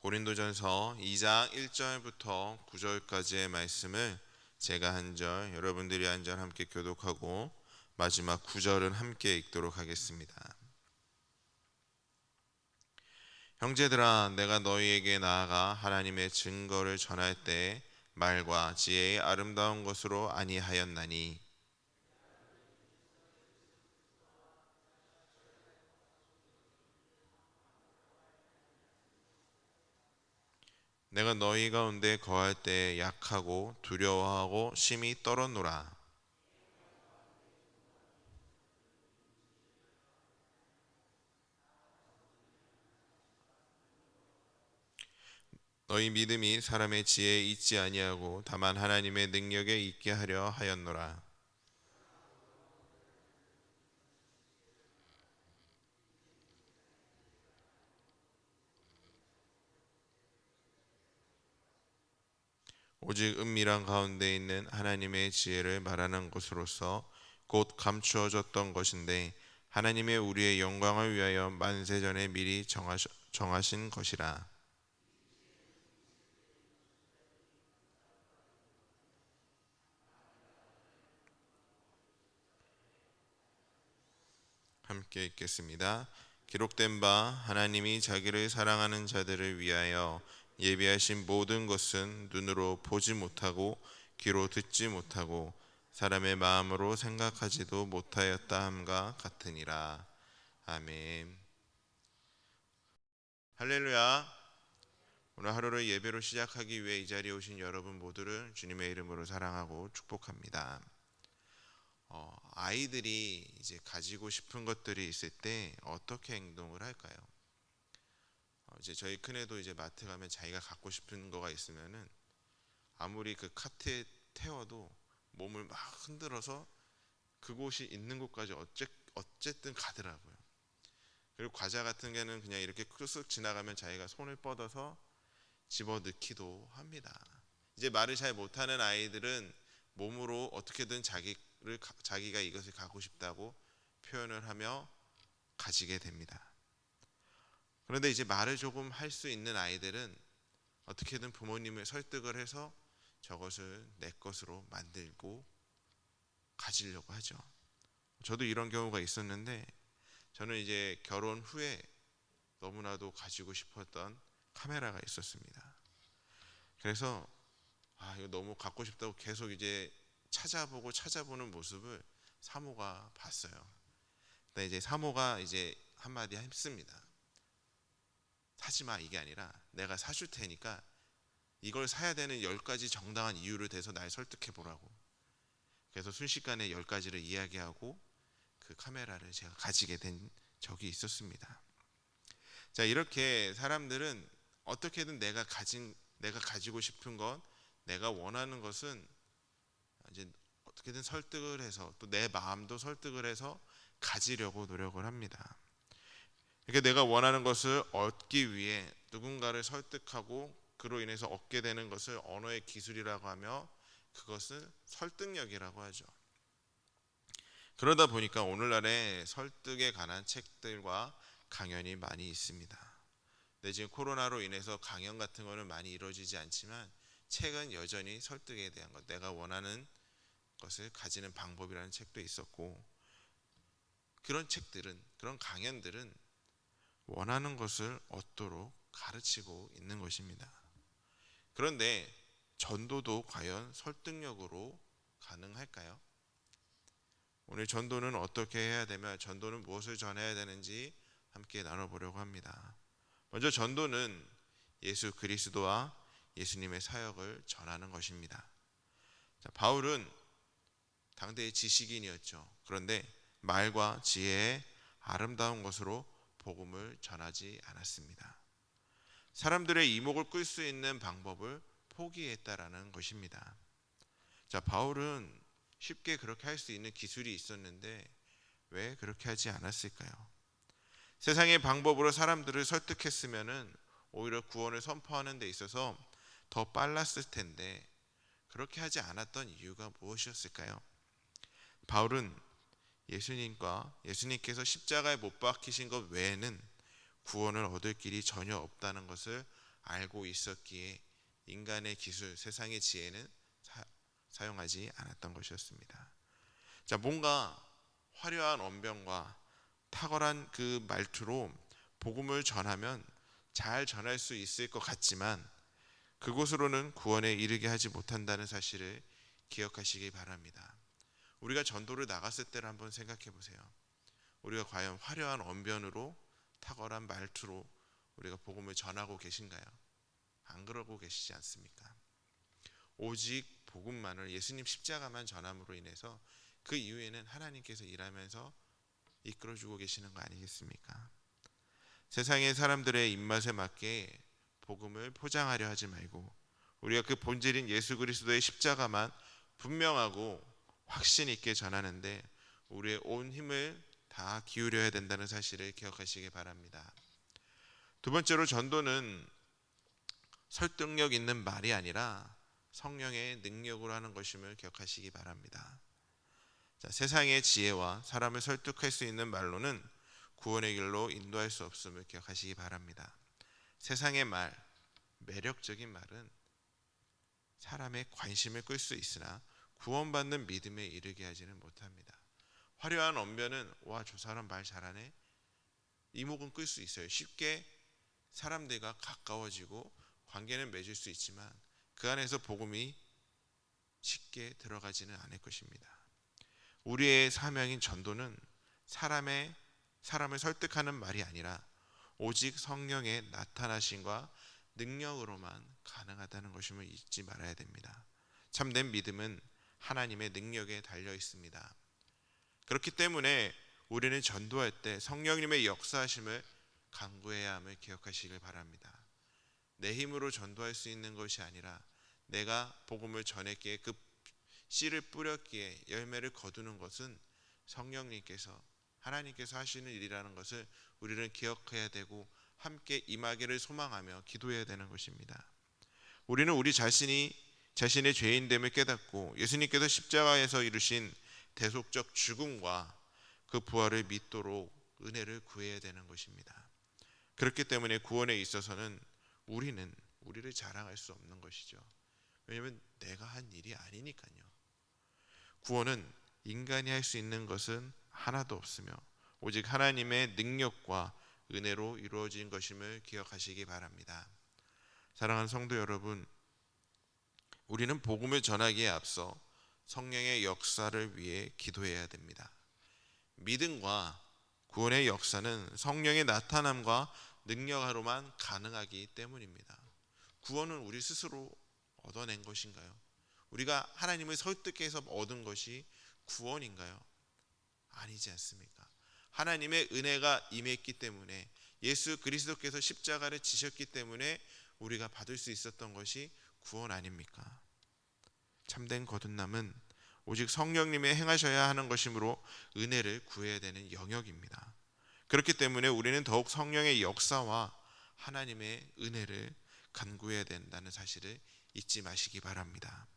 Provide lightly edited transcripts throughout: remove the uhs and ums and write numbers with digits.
고린도전서 2장 1절부터 9절까지의 말씀을 제가 한 절, 여러분들이 한 절 함께 교독하고 마지막 9절은 함께 읽도록 하겠습니다. 형제들아, 내가 너희에게 나아가 하나님의 증거를 전할 때 말과 지혜의 아름다운 것으로 아니하였나니 내가 너희 가운데 거할 때 약하고 두려워하고 심히 떨었노라. 너희 믿음이 사람의 지혜에 있지 아니하고 다만 하나님의 능력에 있게 하려 하였노라. 오직 은밀한 가운데 있는 하나님의 지혜를 말하는 것으로서 곧 감추어졌던 것인데 하나님의 우리의 영광을 위하여 만세전에 미리 정하신 것이라. 함께 읽겠습니다. 기록된 바 하나님이 자기를 사랑하는 자들을 위하여 예비하신 모든 것은 눈으로 보지 못하고 귀로 듣지 못하고 사람의 마음으로 생각하지도 못하였다 함과 같으니라. 아멘. 할렐루야. 오늘 하루를 예배로 시작하기 위해 이 자리에 오신 여러분 모두를 주님의 이름으로 사랑하고 축복합니다. 아이들이 이제 가지고 싶은 것들이 있을 때 어떻게 행동을 할까요? 이제 저희 큰애도 이제 마트 가면 자기가 갖고 싶은 거가 있으면은 아무리 그 카트에 태워도 몸을 막 흔들어서 그곳이 있는 곳까지 어쨌든 가더라고요. 그리고 과자 같은 게는 그냥 이렇게 쓱 지나가면 자기가 손을 뻗어서 집어넣기도 합니다. 이제 말을 잘 못하는 아이들은 몸으로 어떻게든 자기가 이것을 갖고 싶다고 표현을 하며 가지게 됩니다. 그런데 이제 말을 조금 할 수 있는 아이들은 어떻게든 부모님을 설득을 해서 저것을 내 것으로 만들고 가지려고 하죠. 저도 이런 경우가 있었는데, 저는 이제 결혼 후에 너무나도 가지고 싶었던 카메라가 있었습니다. 그래서 이거 너무 갖고 싶다고 계속 이제 찾아보는 모습을 사모가 봤어요. 근데 이제 사모가 이제 한마디 했습니다. 사지 마, 이게 아니라 내가 사줄 테니까 이걸 사야 되는 10가지 정당한 이유를 대서 날 설득해 보라고. 그래서 순식간에 10가지를 이야기하고 그 카메라를 제가 가지게 된 적이 있었습니다. 자, 이렇게 사람들은 어떻게든 내가 가지고 싶은 것, 내가 원하는 것은 이제 어떻게든 설득을 해서 또 내 마음도 설득을 해서 가지려고 노력을 합니다. 이렇게 내가 원하는 것을 얻기 위해 누군가를 설득하고 그로 인해서 얻게 되는 것을 언어의 기술이라고 하며 그것을 설득력이라고 하죠. 그러다 보니까 오늘날에 설득에 관한 책들과 강연이 많이 있습니다. 근데 지금 코로나로 인해서 강연 같은 거는 많이 이루어지지 않지만 책은 여전히 설득에 대한 것, 내가 원하는 것을 가지는 방법이라는 책도 있었고, 그런 책들은, 그런 강연들은 원하는 것을 얻도록 가르치고 있는 것입니다. 그런데 전도도 과연 설득력으로 가능할까요? 오늘 전도는 어떻게 해야 되며 전도는 무엇을 전해야 되는지 함께 나눠보려고 합니다. 먼저 전도는 예수 그리스도와 예수님의 사역을 전하는 것입니다. 자, 바울은 당대의 지식인이었죠. 그런데 말과 지혜의 아름다운 것으로 복음을 전하지 않았습니다. 사람들의 이목을 끌 수 있는 방법을 포기했다라는 것입니다. 자, 바울은 쉽게 그렇게 할 수 있는 기술이 있었는데 왜 그렇게 하지 않았을까요? 세상의 방법으로 사람들을 설득했으면은 오히려 구원을 선포하는 데 있어서 더 빨랐을 텐데 그렇게 하지 않았던 이유가 무엇이었을까요? 바울은 예수님께서 십자가에 못 박히신 것 외에는 구원을 얻을 길이 전혀 없다는 것을 알고 있었기에 인간의 기술, 세상의 지혜는 사용하지 않았던 것이었습니다. 자, 뭔가 화려한 언변과 탁월한 그 말투로 복음을 전하면 잘 전할 수 있을 것 같지만 그곳으로는 구원에 이르게 하지 못한다는 사실을 기억하시기 바랍니다. 우리가 전도를 나갔을 때를 한번 생각해 보세요. 우리가 과연 화려한 언변으로 탁월한 말투로 우리가 복음을 전하고 계신가요? 안 그러고 계시지 않습니까? 오직 복음만을, 예수님 십자가만 전함으로 인해서 그 이후에는 하나님께서 일하면서 이끌어주고 계시는 거 아니겠습니까? 세상의 사람들의 입맛에 맞게 복음을 포장하려 하지 말고 우리가 그 본질인 예수 그리스도의 십자가만 분명하고 확신 있게 전하는데 우리의 온 힘을 다 기울여야 된다는 사실을 기억하시기 바랍니다. 두 번째로, 전도는 설득력 있는 말이 아니라 성령의 능력으로 하는 것임을 기억하시기 바랍니다. 자, 세상의 지혜와 사람을 설득할 수 있는 말로는 구원의 길로 인도할 수 없음을 기억하시기 바랍니다. 세상의 말, 매력적인 말은 사람의 관심을 끌 수 있으나 구원받는 믿음에 이르게 하지는 못합니다. 화려한 언변은 와, 저 사람 말 잘하네, 이목은 끌 수 있어요. 쉽게 사람들과 가까워지고 관계는 맺을 수 있지만 그 안에서 복음이 쉽게 들어가지는 않을 것입니다. 우리의 사명인 전도는 사람을 설득하는 말이 아니라 오직 성령의 나타나심과 능력으로만 가능하다는 것임을 잊지 말아야 됩니다. 참된 믿음은 하나님의 능력에 달려 있습니다. 그렇기 때문에 우리는 전도할 때 성령님의 역사하심을 간구해야 함을 기억하시길 바랍니다. 내 힘으로 전도할 수 있는 것이 아니라 내가 복음을 전했기에 그 씨를 뿌렸기에 열매를 거두는 것은 성령님께서, 하나님께서 하시는 일이라는 것을 우리는 기억해야 되고 함께 임하기를 소망하며 기도해야 되는 것입니다. 우리는 우리 자신의 죄인됨을 깨닫고 예수님께서 십자가에서 이루신 대속적 죽음과 그 부활을 믿도록 은혜를 구해야 되는 것입니다. 그렇기 때문에 구원에 있어서는 우리를 자랑할 수 없는 것이죠. 왜냐하면 내가 한 일이 아니니까요. 구원은 인간이 할 수 있는 것은 하나도 없으며 오직 하나님의 능력과 은혜로 이루어진 것임을 기억하시기 바랍니다. 사랑하는 성도 여러분, 우리는 복음을 전하기에 앞서 성령의 역사를 위해 기도해야 됩니다. 믿음과 구원의 역사는 성령의 나타남과 능력으로만 가능하기 때문입니다. 구원은 우리 스스로 얻어낸 것인가요? 우리가 하나님을 설득해서 얻은 것이 구원인가요? 아니지 않습니까? 하나님의 은혜가 임했기 때문에, 예수 그리스도께서 십자가를 지셨기 때문에 우리가 받을 수 있었던 것이 구원 아닙니까? 참된 거듭남은 오직 성령님의 행하셔야 하는 것이므로 은혜를 구해야 되는 영역입니다. 그렇기 때문에 우리는 더욱 성령의 역사와 하나님의 은혜를 간구해야 된다는 사실을 잊지 마시기 바랍니다.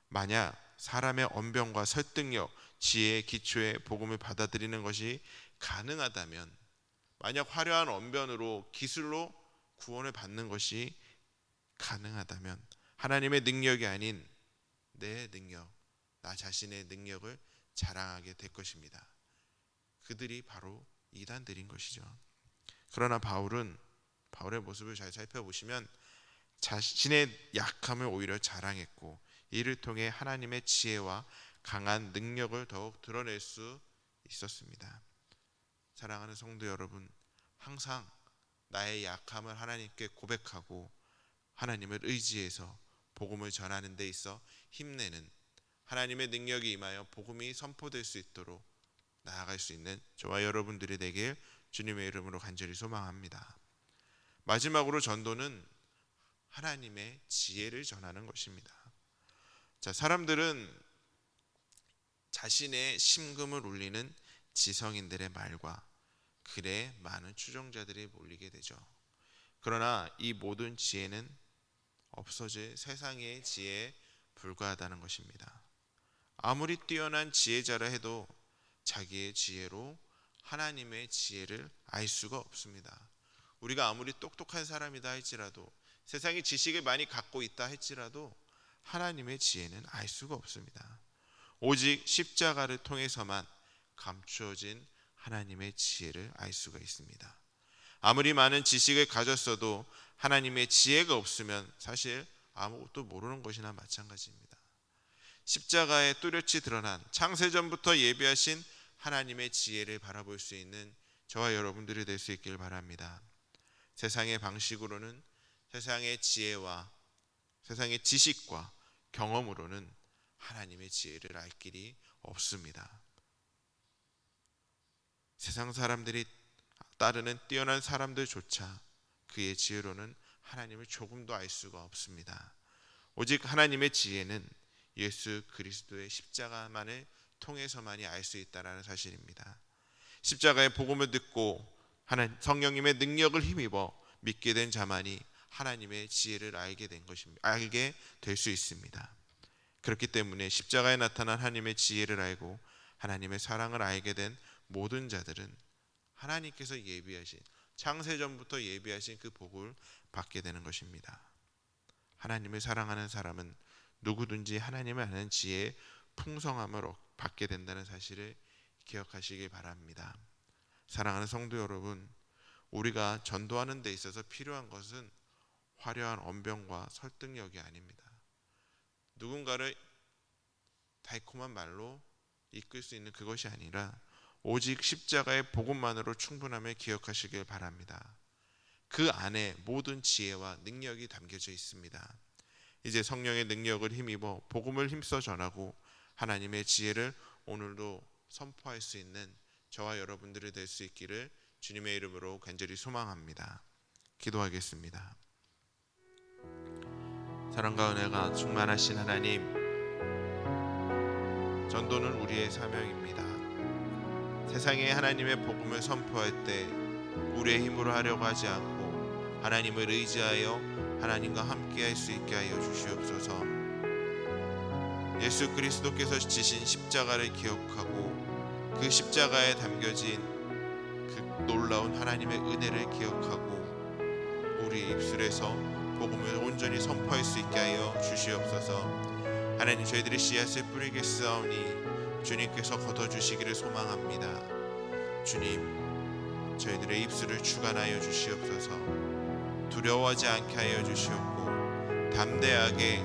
만약 사람의 언변과 설득력, 지혜의 기초에 복음을 받아들이는 것이 가능하다면, 만약 화려한 언변으로 기술로 구원을 받는 것이 가능하다면 하나님의 능력이 아닌 내 능력, 나 자신의 능력을 자랑하게 될 것입니다. 그들이 바로 이단들인 것이죠. 그러나 바울의 모습을 잘 살펴보시면 자신의 약함을 오히려 자랑했고 이를 통해 하나님의 지혜와 강한 능력을 더욱 드러낼 수 있었습니다. 사랑하는 성도 여러분, 항상 나의 약함을 하나님께 고백하고 하나님을 의지해서 복음을 전하는 데 있어 힘내는 하나님의 능력이 임하여 복음이 선포될 수 있도록 나아갈 수 있는 저와 여러분들이 되길 주님의 이름으로 간절히 소망합니다. 마지막으로, 전도는 하나님의 지혜를 전하는 것입니다. 자, 사람들은 자신의 심금을 울리는 지성인들의 말과 글에 많은 추종자들이 몰리게 되죠. 그러나 이 모든 지혜는 없어질 세상의 지혜에 불과하다는 것입니다. 아무리 뛰어난 지혜자라 해도 자기의 지혜로 하나님의 지혜를 알 수가 없습니다. 우리가 아무리 똑똑한 사람이다 할지라도 세상이 지식을 많이 갖고 있다 할지라도 하나님의 지혜는 알 수가 없습니다. 오직 십자가를 통해서만 감추어진 하나님의 지혜를 알 수가 있습니다. 아무리 많은 지식을 가졌어도 하나님의 지혜가 없으면 사실 아무것도 모르는 것이나 마찬가지입니다. 십자가에 뚜렷이 드러난 창세전부터 예비하신 하나님의 지혜를 바라볼 수 있는 저와 여러분들이 될 수 있길 바랍니다. 세상의 방식으로는, 세상의 지혜와 세상의 지식과 경험으로는 하나님의 지혜를 알 길이 없습니다. 세상 사람들이 따르는 뛰어난 사람들조차 그의 지혜로는 하나님을 조금도 알 수가 없습니다. 오직 하나님의 지혜는 예수 그리스도의 십자가만을 통해서만이 알 수 있다는 사실입니다. 십자가의 복음을 듣고 성령님의 능력을 힘입어 믿게 된 자만이 하나님의 지혜를 알게 될 수 있습니다. 그렇기 때문에 십자가에 나타난 하나님의 지혜를 알고 하나님의 사랑을 알게 된 모든 자들은 하나님께서 예비하신, 창세전부터 예비하신 그 복을 받게 되는 것입니다. 하나님을 사랑하는 사람은 누구든지 하나님을 아는 지혜의 풍성함을 받게 된다는 사실을 기억하시길 바랍니다. 사랑하는 성도 여러분, 우리가 전도하는 데 있어서 필요한 것은 화려한 언변과 설득력이 아닙니다. 누군가를 달콤한 말로 이끌 수 있는 그것이 아니라 오직 십자가의 복음만으로 충분함을 기억하시길 바랍니다. 그 안에 모든 지혜와 능력이 담겨져 있습니다. 이제 성령의 능력을 힘입어 복음을 힘써 전하고 하나님의 지혜를 오늘도 선포할 수 있는 저와 여러분들이 될 수 있기를 주님의 이름으로 간절히 소망합니다. 기도하겠습니다. 사랑과 은혜가 충만하신 하나님, 전도는 우리의 사명입니다. 세상에 하나님의 복음을 선포할 때 우리의 힘으로 하려고 하지 않고 하나님을 의지하여 하나님과 함께 할 수 있게 하여 주시옵소서. 예수 그리스도께서 지신 십자가를 기억하고 그 십자가에 담겨진 그 놀라운 하나님의 은혜를 기억하고 우리 입술에서 복음을 온전히 선포할 수 있게 하여 주시옵소서. 하나님, 저희들이 씨앗을 뿌리겠사오니 주님께서 거둬주시기를 소망합니다. 주님, 저희들의 입술을 주관하여 주시옵소서. 두려워하지 않게 하여 주시옵고 담대하게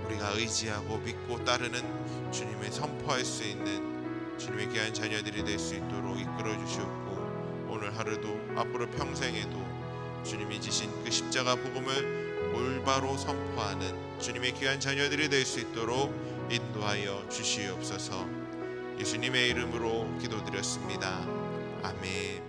우리가 의지하고 믿고 따르는 주님의 선포할 수 있는 주님의 귀한 자녀들이 될 수 있도록 이끌어 주시옵고 오늘 하루도 앞으로 평생에도 주님이 지신 그 십자가 복음을 올바로 선포하는 주님의 귀한 자녀들이 될 수 있도록 인도하여 주시옵소서. 예수님의 이름으로 기도드렸습니다. 아멘.